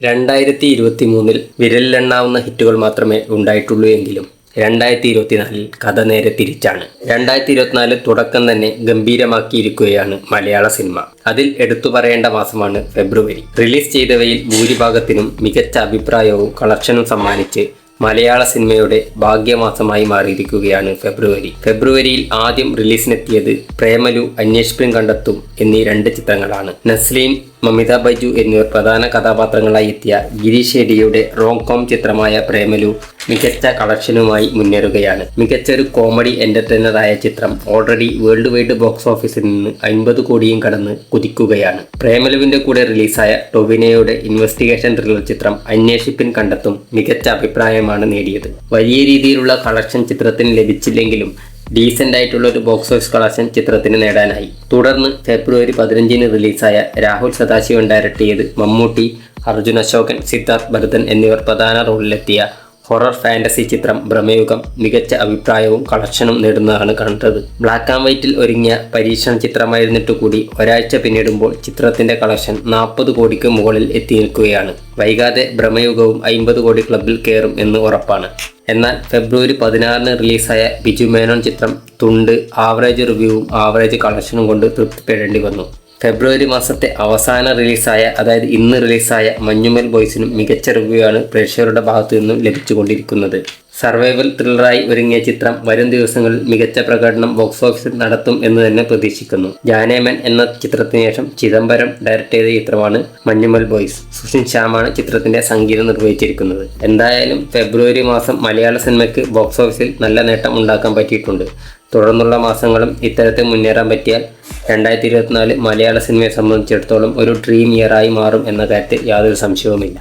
2023 വിരലിലെണ്ണാവുന്ന ഹിറ്റുകൾ മാത്രമേ ഉണ്ടായിട്ടുള്ളൂ എങ്കിലും 2024 കഥ നേരെ തിരിച്ചാണ്. 2024 തുടക്കം തന്നെ ഗംഭീരമാക്കിയിരിക്കുകയാണ് മലയാള സിനിമ. അതിൽ എടുത്തു പറയേണ്ട മാസമാണ് ഫെബ്രുവരി. റിലീസ് ചെയ്തവയിൽ ഭൂരിഭാഗത്തിനും മികച്ച അഭിപ്രായവും കളക്ഷനും സമ്മാനിച്ച് മലയാള സിനിമയുടെ ഭാഗ്യമാസമായി മാറിയിരിക്കുകയാണ് ഫെബ്രുവരി. ഫെബ്രുവരിയിൽ ആദ്യം റിലീസിനെത്തിയത് പ്രേമലു, അന്വേഷിപ്പിൻ കണ്ടെത്തും എന്നീ 2 ചിത്രങ്ങളാണ്. നസ്ലീൻ, മമിത ബൈജു എന്നിവർ പ്രധാന കഥാപാത്രങ്ങളായി എത്തിയ ഗിരീഷ് ഷെഡിയുടെ റോങ് കോം ചിത്രമായ പ്രേമലു മികച്ച കളക്ഷനുമായി മുന്നേറുകയാണ്. മികച്ചൊരു കോമഡി എന്റർടൈനറായ ചിത്രം ഓൾറെഡി വേൾഡ് വൈഡ് ബോക്സ് ഓഫീസിൽ നിന്ന് 50 കോടിയും കടന്ന് കുതിക്കുകയാണ്. പ്രേമലുവിന്റെ കൂടെ റിലീസായ ടൊവിനോയുടെ ഇൻവെസ്റ്റിഗേഷൻ ത്രില്ലർ ചിത്രം അന്വേഷിപ്പിൻ കണ്ടെത്തും മികച്ച അഭിപ്രായമാണ് നേടിയത്. വലിയ രീതിയിലുള്ള കളക്ഷൻ ചിത്രത്തിന് ലഭിച്ചില്ലെങ്കിലും ഡീസൻ്റ് ആയിട്ടുള്ള ഒരു ബോക്സ് ഓഫീസ് കളക്ഷൻ ചിത്രത്തിന് നേടാനായി. തുടർന്ന് ഫെബ്രുവരി 15 റിലീസായ രാഹുൽ സദാശിവൻ ഡയറക്ട് ചെയ്ത് മമ്മൂട്ടി, അർജുൻ അശോകൻ, സിദ്ധാർത്ഥ് ഭരതൻ എന്നിവർ പ്രധാന റോളിലെത്തിയ ഹൊറർ ഫാന്റസി ചിത്രം ഭ്രമയുഗം മികച്ച അഭിപ്രായവും കളക്ഷനും നേടുന്നതാണ് കണ്ടത്. ബ്ലാക്ക് ആൻഡ് വൈറ്റിൽ ഒരുങ്ങിയ പരീക്ഷണ ചിത്രമായിരുന്നിട്ട് കൂടി ഒരാഴ്ച പിന്നിടുമ്പോൾ ചിത്രത്തിന്റെ കളക്ഷൻ 40 കോടിക്ക് മുകളിൽ എത്തി നിൽക്കുകയാണ്. വൈകാതെ ഭ്രമയുഗവും 50 കോടി ക്ലബിൽ കയറും എന്ന് ഉറപ്പാണ്. എന്നാൽ ഫെബ്രുവരി 16 റിലീസായ ബിജു മേനോൻ ചിത്രം തുണ്ട് ആവറേജ് റിവ്യൂവും ആവറേജ് കളക്ഷനും കൊണ്ട് തൃപ്തിപ്പെടേണ്ടി വന്നു. ഫെബ്രുവരി മാസത്തെ അവസാന റിലീസായ, അതായത് ഇന്ന് റിലീസായ മഞ്ഞുമൽ ബോയ്സിനും മികച്ച റിവ്യൂ ആണ് പ്രേക്ഷകരുടെ ഭാഗത്തു നിന്നും ലഭിച്ചുകൊണ്ടിരിക്കുന്നത്. സർവൈവൽ ത്രില്ലറായി ഒരുങ്ങിയ ചിത്രം വരും ദിവസങ്ങളിൽ മികച്ച പ്രകടനം ബോക്സ് ഓഫീസിൽ നടത്തും എന്ന് തന്നെ പ്രതീക്ഷിക്കുന്നു. ജാനേമൻ എന്ന ചിത്രത്തിന് ശേഷം ചിദംബരം ഡയറക്ട് ചെയ്ത ചിത്രമാണ് മഞ്ഞുമൽ ബോയ്സ്. സുഷിൻ ശ്യാമാണ് ചിത്രത്തിന്റെ സംഗീതം നിർവഹിച്ചിരിക്കുന്നത്. എന്തായാലും ഫെബ്രുവരി മാസം മലയാള സിനിമയ്ക്ക് ബോക്സ് ഓഫീസിൽ നല്ല നേട്ടം ഉണ്ടാക്കാൻ പറ്റിയിട്ടുണ്ട്. തുടർന്നുള്ള മാസങ്ങളും ഇത്തരത്തിൽ മുന്നേറാൻ പറ്റിയാൽ 2024 മലയാള സിനിമയെ സംബന്ധിച്ചിടത്തോളം ഒരു ഡ്രീം ഇയറായി മാറും എന്ന കാര്യത്തിൽ യാതൊരു സംശയവുമില്ല.